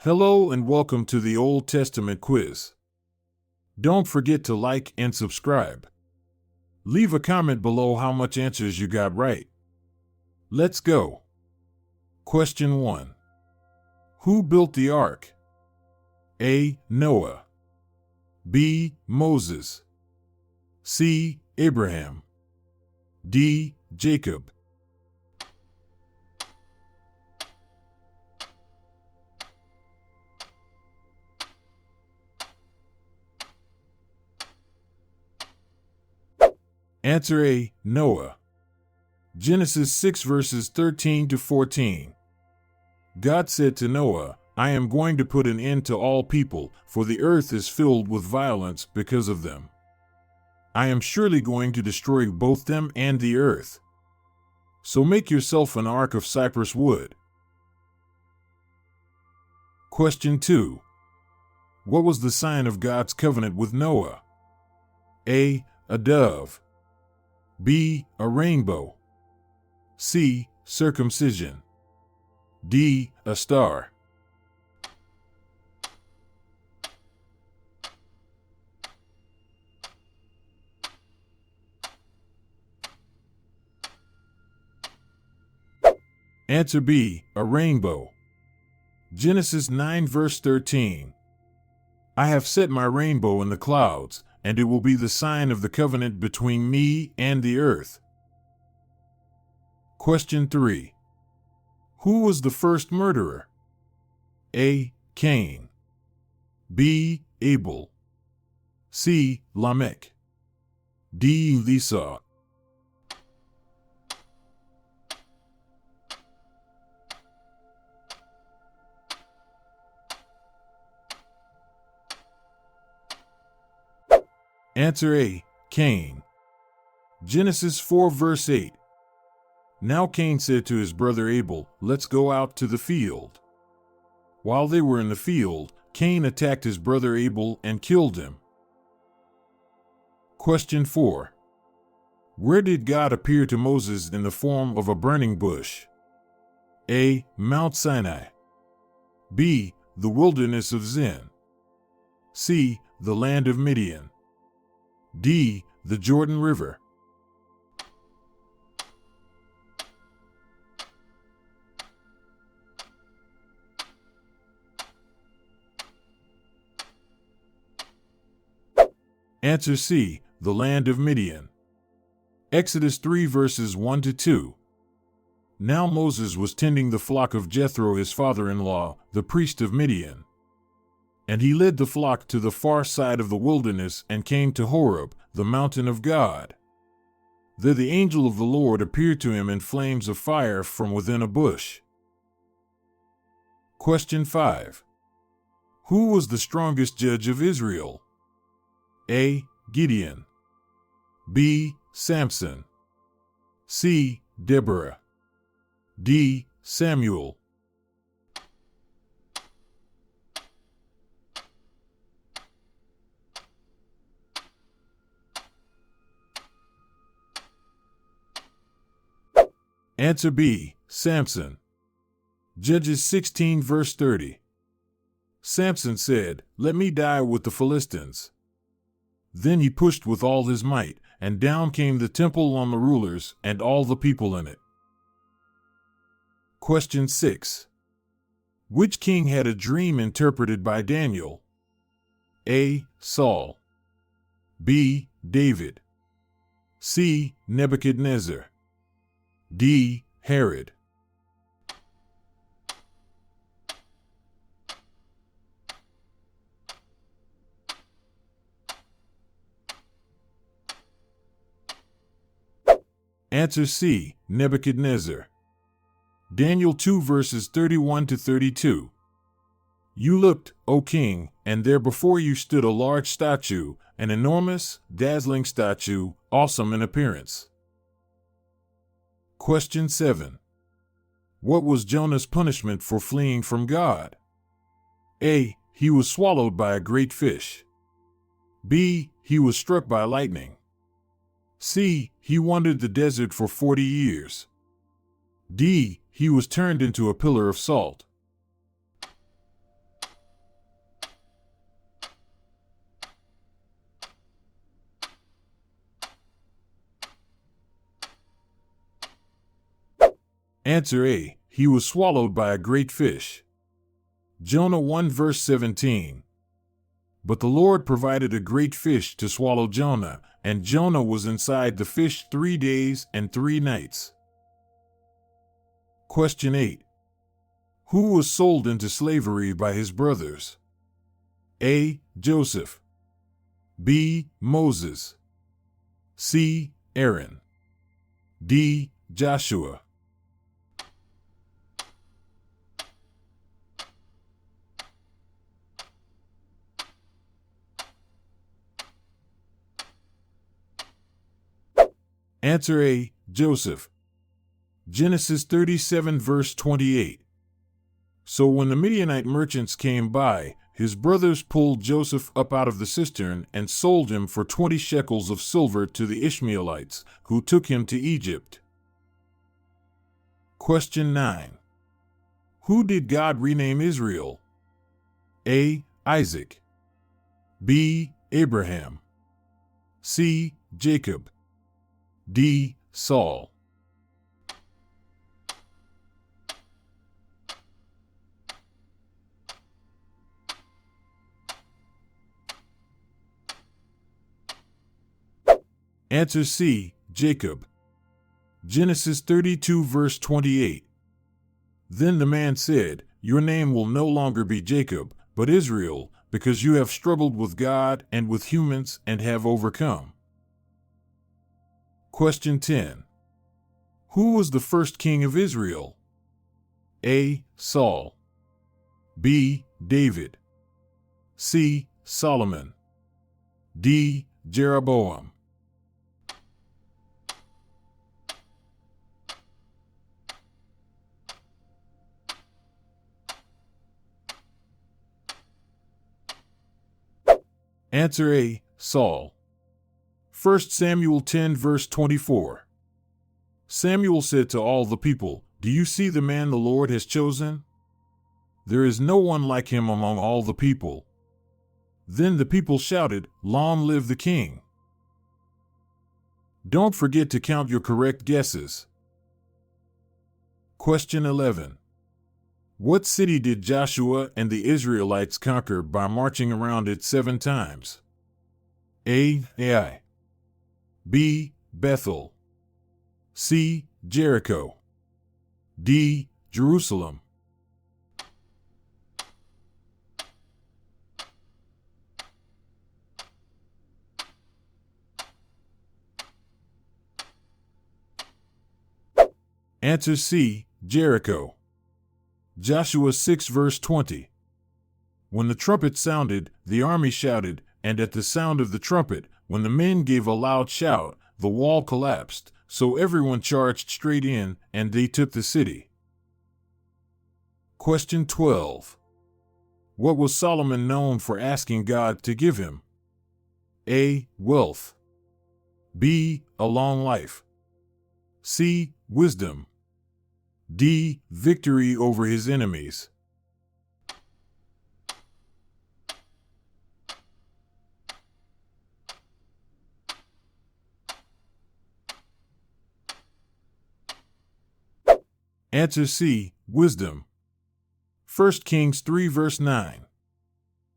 Hello and welcome to the Old Testament quiz. Don't forget to like and subscribe. Leave a comment below how much answers you got right. Let's go. Question 1. Who built the ark? A. Noah. B. Moses. C. Abraham. D. Jacob. Answer A. Noah. Genesis 6 verses 13 to 14. God said to Noah, I am going to put an end to all people, for the earth is filled with violence because of them. I am surely going to destroy both them and the earth. So make yourself an ark of cypress wood. Question 2. What was the sign of God's covenant with Noah? A. A dove. B. A rainbow. C. Circumcision. D. A star. Answer B. A rainbow. Genesis 9 verse 13. I have set my rainbow in the clouds, and it will be the sign of the covenant between me and the earth. Question 3. Who was the first murderer? A. Cain. B. Abel. C. Lamech. D. Esau. Answer A. Cain. Genesis 4 verse 8. Now Cain said to his brother Abel, let's go out to the field. While they were in the field, Cain attacked his brother Abel and killed him. Question 4. Where did God appear to Moses in the form of a burning bush? A. Mount Sinai. B. The wilderness of Zin. C. The land of Midian. D. The Jordan River. Answer C. The land of Midian. Exodus 3 verses 1 to 2. Now Moses was tending the flock of Jethro his father-in-law, the priest of Midian. And he led the flock to the far side of the wilderness and came to Horeb, the mountain of God. There the angel of the Lord appeared to him in flames of fire from within a bush. Question 5. Who was the strongest judge of Israel? A. Gideon. B. Samson. C. Deborah. D. Samuel. Answer B. Samson. Judges 16 verse 30. Samson said, let me die with the Philistines. Then he pushed with all his might, and down came the temple on the rulers and all the people in it. Question 6. Which king had a dream interpreted by Daniel? A. Saul. B. David. C. Nebuchadnezzar. D. Herod. Answer C. Nebuchadnezzar. Daniel 2 verses 31 to 32. You looked, O king, and there before you stood a large statue, an enormous, dazzling statue, awesome in appearance. Question 7. What was Jonah's punishment for fleeing from God? A. He was swallowed by a great fish. B. He was struck by lightning. C. He wandered the desert for 40 years. D. He was turned into a pillar of salt. Answer A. He was swallowed by a great fish. Jonah 1 verse 17. But the Lord provided a great fish to swallow Jonah, and Jonah was inside the fish 3 days and 3 nights. Question 8. Who was sold into slavery by his brothers? A. Joseph. B. Moses. C. Aaron. D. Joshua. Answer A. Joseph. Genesis 37 verse 28. So when the Midianite merchants came by, his brothers pulled Joseph up out of the cistern and sold him for 20 shekels of silver to the Ishmaelites, who took him to Egypt. Question 9. Who did God rename Israel? A. Isaac. B. Abraham. C. Jacob. D. Saul. Answer C. Jacob. Genesis 32 verse 28. Then the man said, Your name will no longer be Jacob, but Israel, because you have struggled with God and with humans and have overcome. Question 10. Who was the first king of Israel? A. Saul. B. David. C. Solomon. D. Jeroboam. Answer A. Saul. 1 Samuel 10 verse 24. Samuel said to all the people, Do you see the man the Lord has chosen? There is no one like him among all the people. Then the people shouted, Long live the king. Don't forget to count your correct guesses. Question 11. What city did Joshua and the Israelites conquer by marching around it 7 times? A. Ai. B. Bethel. C. Jericho. D. Jerusalem. Answer C. Jericho. Joshua 6 verse 20. When the trumpet sounded, the army shouted, and at the sound of the trumpet, when the men gave a loud shout, the wall collapsed, so everyone charged straight in, and they took the city. Question 12. What was Solomon known for asking God to give him? A. Wealth. B. A long life. C. Wisdom. D. Victory over his enemies. Answer C. Wisdom. 1 Kings 3 verse 9.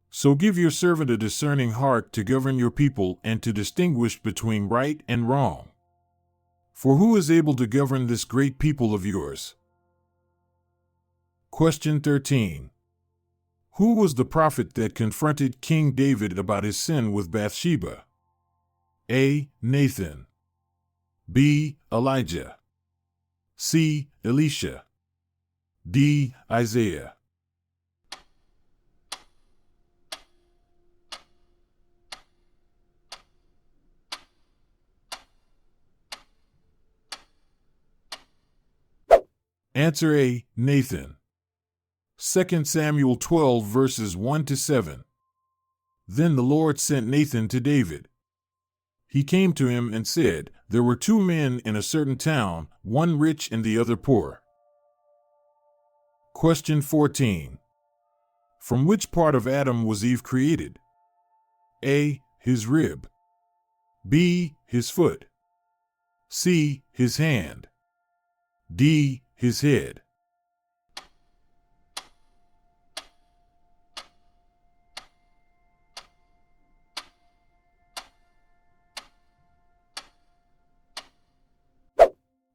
So give your servant a discerning heart to govern your people and to distinguish between right and wrong. For who is able to govern this great people of yours? Question 13. Who was the prophet that confronted King David about his sin with Bathsheba? A. Nathan. B. Elijah. C. Elisha. D. Isaiah. Answer A. Nathan. 2 Samuel 12 verses 1 to 7. Then the Lord sent Nathan to David. He came to him and said, There were 2 men in a certain town, one rich and the other poor. Question 14. From which part of Adam was Eve created? A. His rib. B. His foot. C. His hand. D. his head.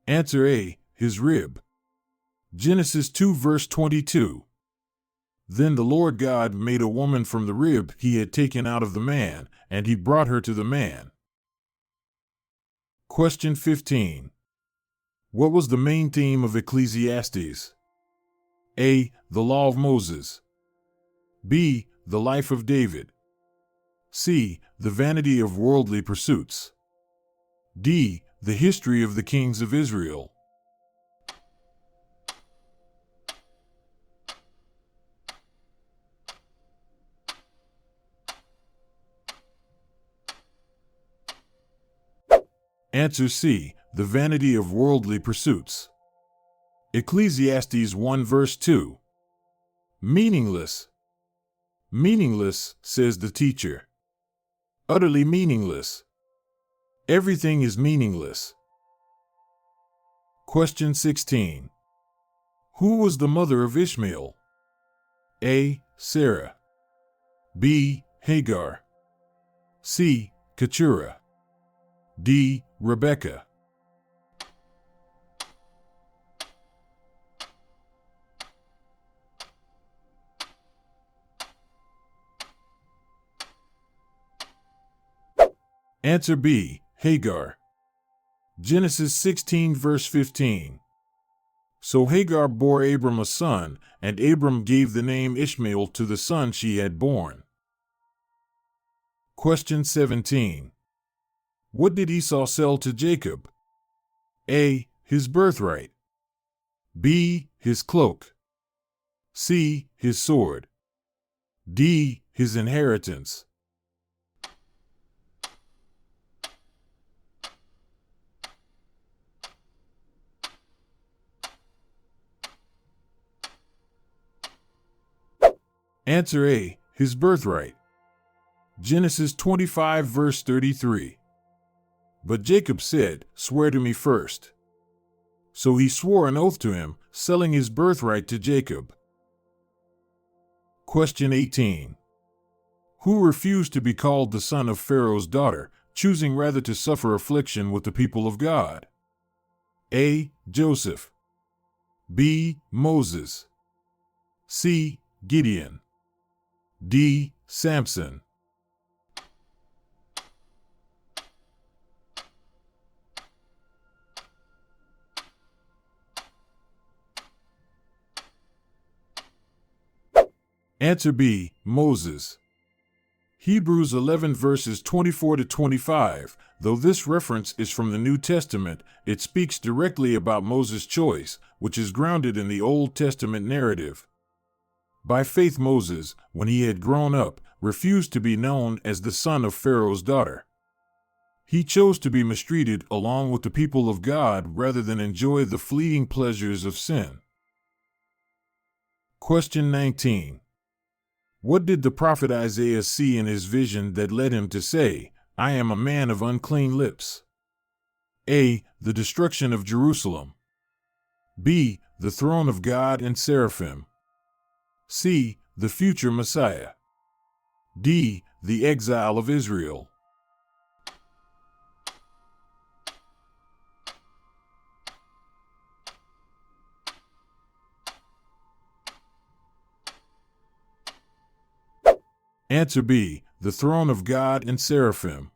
Answer A, his rib. Genesis 2 verse 22. Then the Lord God made a woman from the rib he had taken out of the man, and he brought her to the man. Question 15. What was the main theme of Ecclesiastes? A, the law of Moses. B, the life of David. C, the vanity of worldly pursuits. D, the history of the kings of Israel. Answer C, the vanity of worldly pursuits. Ecclesiastes 1 verse 2. Meaningless. Meaningless, says the teacher. Utterly meaningless. Everything is meaningless. Question 16. Who was the mother of Ishmael? A, Sarah. B, Hagar. C, Keturah. D, Rebekah. Answer B, Hagar. Genesis 16 verse 15. So Hagar bore Abram a son, and Abram gave the name Ishmael to the son she had born. Question 17. What did Esau sell to Jacob? A, his birthright. B, his cloak. C, his sword. D, his inheritance. Answer A, his birthright. Genesis 25 verse 33. But Jacob said, "Swear to me first." So he swore an oath to him, selling his birthright to Jacob. Question 18. Who refused to be called the son of Pharaoh's daughter, choosing rather to suffer affliction with the people of God? A, Joseph. B, Moses. C, Gideon. D, Samson. Answer B, Moses. Hebrews 11 verses 24 to 25. Though this reference is from the New Testament, it speaks directly about Moses' choice, which is grounded in the Old Testament narrative. By faith Moses, when he had grown up, refused to be known as the son of Pharaoh's daughter. He chose to be mistreated along with the people of God rather than enjoy the fleeting pleasures of sin. Question 19. What did the prophet Isaiah see in his vision that led him to say, "I am a man of unclean lips"? A, the destruction of Jerusalem. B, the throne of God and seraphim. C, the future Messiah. D, the exile of Israel. Answer B, the throne of God and seraphim.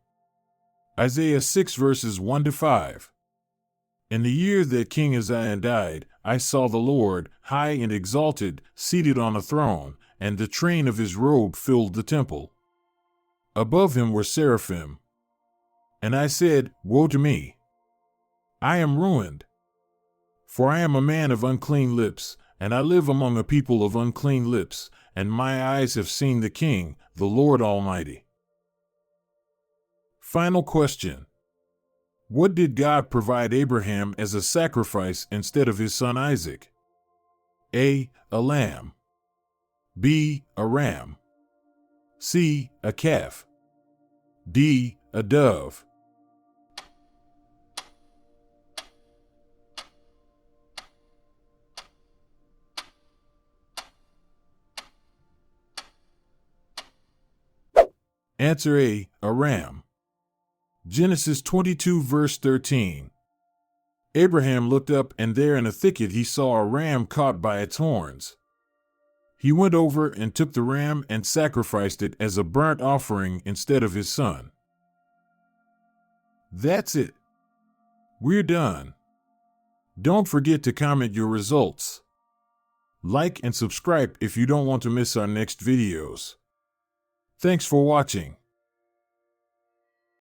Isaiah 6 verses 1 to 5. In the year that King Uzziah died, I saw the Lord, high and exalted, seated on a throne, and the train of his robe filled the temple. Above him were seraphim. And I said, Woe to me! I am ruined. For I am a man of unclean lips, and I live among a people of unclean lips, and my eyes have seen the King, the Lord Almighty. Final question. What did God provide Abraham as a sacrifice instead of his son Isaac? A, a lamb. B, a ram. C, a calf. D, a dove. Answer A, a ram. Genesis 22 verse 13. Abraham looked up, and there in a thicket he saw a ram caught by its horns. He went over and took the ram and sacrificed it as a burnt offering instead of his son. That's it. We're done. Don't forget to comment your results. Like and subscribe if you don't want to miss our next videos. Thanks for watching.